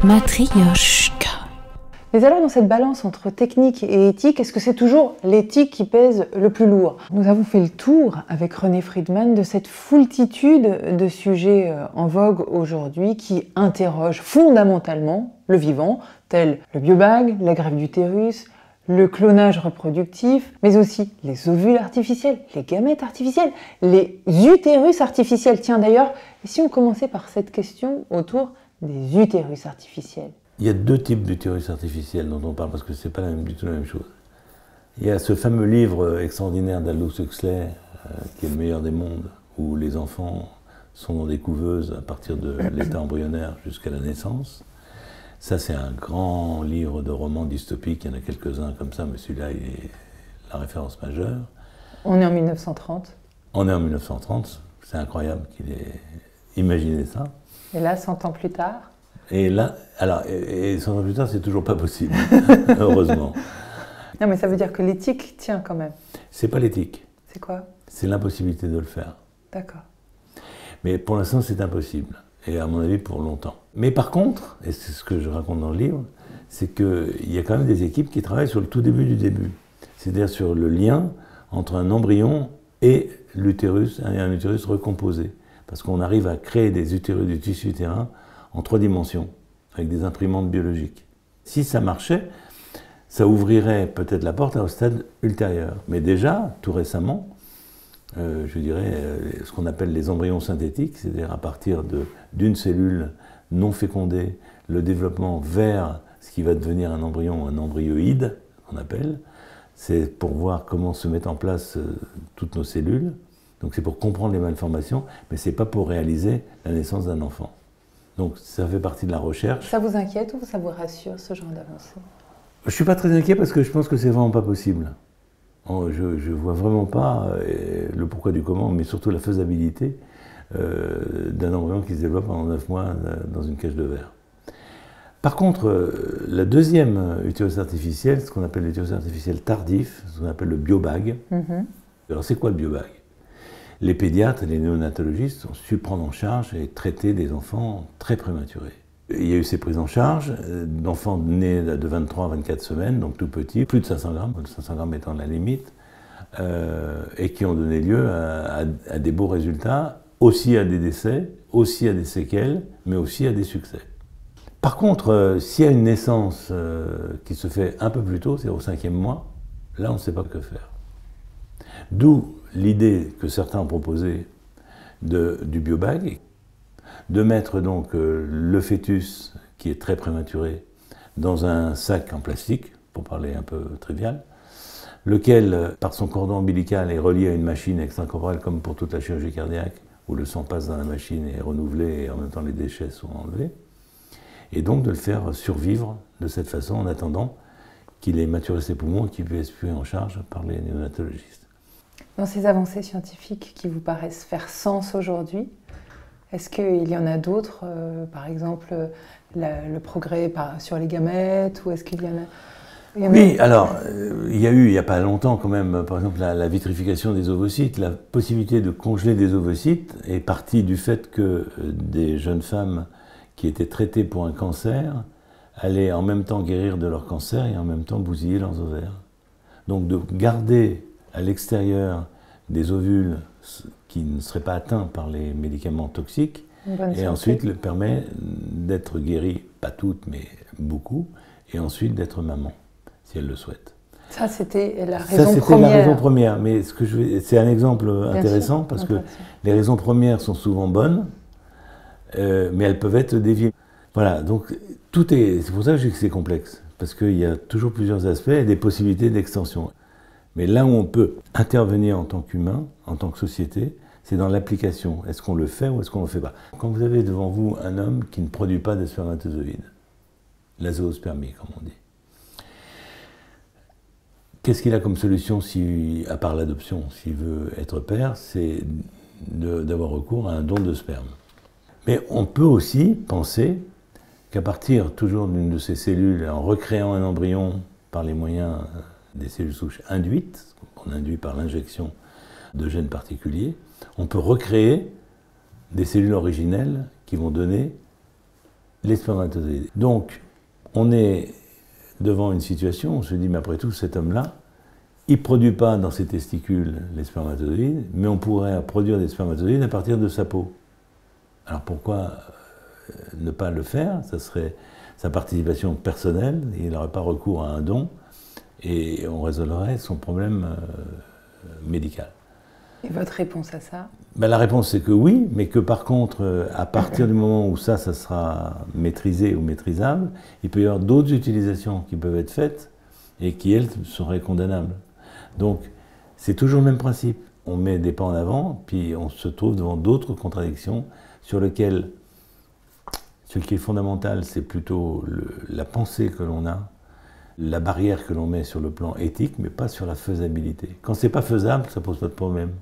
Matryoshka. Mais alors, dans cette balance entre technique et éthique, est-ce que c'est toujours l'éthique qui pèse le plus lourd? Nous avons fait le tour avec René Friedman de cette foultitude de sujets en vogue aujourd'hui qui interrogent fondamentalement le vivant, tels le biobag, la greffe d'utérus, le clonage reproductif, mais aussi les ovules artificiels, les gamètes artificiels, les utérus artificiels. Tiens d'ailleurs, si on commençait par cette question autour des utérus artificiels? Il y a deux types d'utérus artificiels dont on parle, parce que ce n'est pas du tout la même chose. Il y a ce fameux livre extraordinaire d'Aldous Huxley, qui est le meilleur des mondes, où les enfants sont dans des couveuses à partir de l'état embryonnaire jusqu'à la naissance. Ça, c'est un grand livre de romans dystopiques, il y en a quelques-uns comme ça, mais celui-là est la référence majeure. On est en 1930. On est en 1930, c'est incroyable qu'il ait imaginé ça. Et là, 100 ans plus tard? Et là, alors, et 100 ans plus tard, c'est toujours pas possible, heureusement. Non, mais ça veut dire que l'éthique tient quand même. C'est pas l'éthique. C'est quoi? C'est l'impossibilité de le faire. D'accord. Mais pour l'instant, c'est impossible. Et à mon avis, pour longtemps. Mais par contre, et c'est ce que je raconte dans le livre, c'est qu'il y a quand même des équipes qui travaillent sur le tout début du début. C'est-à-dire sur le lien entre un embryon et l'utérus, un utérus recomposé. Parce qu'on arrive à créer des utérus du tissu utérin en 3 dimensions, avec des imprimantes biologiques. Si ça marchait, ça ouvrirait peut-être la porte au stade ultérieur. Mais déjà, tout récemment, je dirais, ce qu'on appelle les embryons synthétiques, c'est-à-dire à partir d'une cellule non fécondée, le développement vers ce qui va devenir un embryon, un embryoïde, qu'on appelle, c'est pour voir comment se mettent en place toutes nos cellules. Donc c'est pour comprendre les malformations, mais c'est pas pour réaliser la naissance d'un enfant. Donc ça fait partie de la recherche. Ça vous inquiète ou ça vous rassure, ce genre d'avancée? Je suis pas très inquiet parce que je pense que c'est vraiment pas possible. Je vois vraiment pas le pourquoi du comment, mais surtout la faisabilité d'un embryon qui se développe pendant 9 mois dans une cage de verre. Par contre, la deuxième utérus artificiel, ce qu'on appelle l'utérus artificiel tardif, ce qu'on appelle le biobag. Alors c'est quoi le biobag? Les pédiatres et les néonatologistes ont su prendre en charge et traiter des enfants très prématurés. Il y a eu ces prises en charge d'enfants nés de 23 à 24 semaines, donc tout petits, plus de 500 grammes, 500 grammes étant la limite, et qui ont donné lieu à des beaux résultats, aussi à des décès, aussi à des séquelles, mais aussi à des succès. Par contre, s'il y a une naissance qui se fait un peu plus tôt, c'est au 5e mois, là on ne sait pas que faire. D'où l'idée que certains ont proposée du biobag, de mettre donc le fœtus, qui est très prématuré, dans un sac en plastique, pour parler un peu trivial, lequel, par son cordon ombilical, est relié à une machine extracorporelle, comme pour toute la chirurgie cardiaque, où le sang passe dans la machine et est renouvelé, et en même temps les déchets sont enlevés, et donc de le faire survivre de cette façon, en attendant qu'il ait maturé ses poumons et qu'il puisse être pris en charge par les néonatologistes. Dans ces avancées scientifiques qui vous paraissent faire sens aujourd'hui, est-ce qu'il y en a d'autres, par exemple le progrès sur les gamètes, ou est-ce qu'il y en a... Oui, alors, il y a eu, il n'y a pas longtemps quand même, par exemple, la vitrification des ovocytes. La possibilité de congeler des ovocytes est partie du fait que des jeunes femmes qui étaient traitées pour un cancer allaient en même temps guérir de leur cancer et en même temps bousiller leurs ovaires. Donc de garder à l'extérieur des ovules qui ne seraient pas atteints par les médicaments toxiques, et ensuite le permet d'être guérie, pas toutes, mais beaucoup, et ensuite d'être maman, si elle le souhaite. Ça, c'était la raison première. Ça, c'était la raison première, mais c'est un exemple intéressant, parce que les raisons premières sont souvent bonnes, mais elles peuvent être déviées. Voilà, donc c'est pour ça que je dis que c'est complexe, parce qu'il y a toujours plusieurs aspects et des possibilités d'extension. Mais là où on peut intervenir en tant qu'humain, en tant que société, c'est dans l'application. Est-ce qu'on le fait ou est-ce qu'on ne le fait pas? Quand vous avez devant vous un homme qui ne produit pas de spermatozoïdes, la zoospermie, comme on dit, qu'est-ce qu'il a comme solution, à part l'adoption, s'il veut être père? C'est d'avoir recours à un don de sperme. Mais on peut aussi penser qu'à partir toujours d'une de ces cellules, en recréant un embryon par les moyens des cellules souches induites, qu'on induit par l'injection de gènes particuliers, on peut recréer des cellules originelles qui vont donner les spermatozoïdes. Donc, on est devant une situation, on se dit, mais après tout, cet homme-là, il ne produit pas dans ses testicules les spermatozoïdes, mais on pourrait produire des spermatozoïdes à partir de sa peau. Alors pourquoi ne pas le faire? Ça serait sa participation personnelle, il n'aurait pas recours à un don, et on résolverait son problème médical. Et votre réponse à ça? Ben, la réponse c'est que oui, mais que par contre, à partir du moment où ça sera maîtrisé ou maîtrisable, il peut y avoir d'autres utilisations qui peuvent être faites et qui, elles, seraient condamnables. Donc, c'est toujours le même principe. On met des pas en avant, puis on se trouve devant d'autres contradictions sur lesquelles ce qui est fondamental, c'est plutôt la pensée que l'on a, la barrière que l'on met sur le plan éthique, mais pas sur la faisabilité. Quand c'est pas faisable, ça pose pas de problème.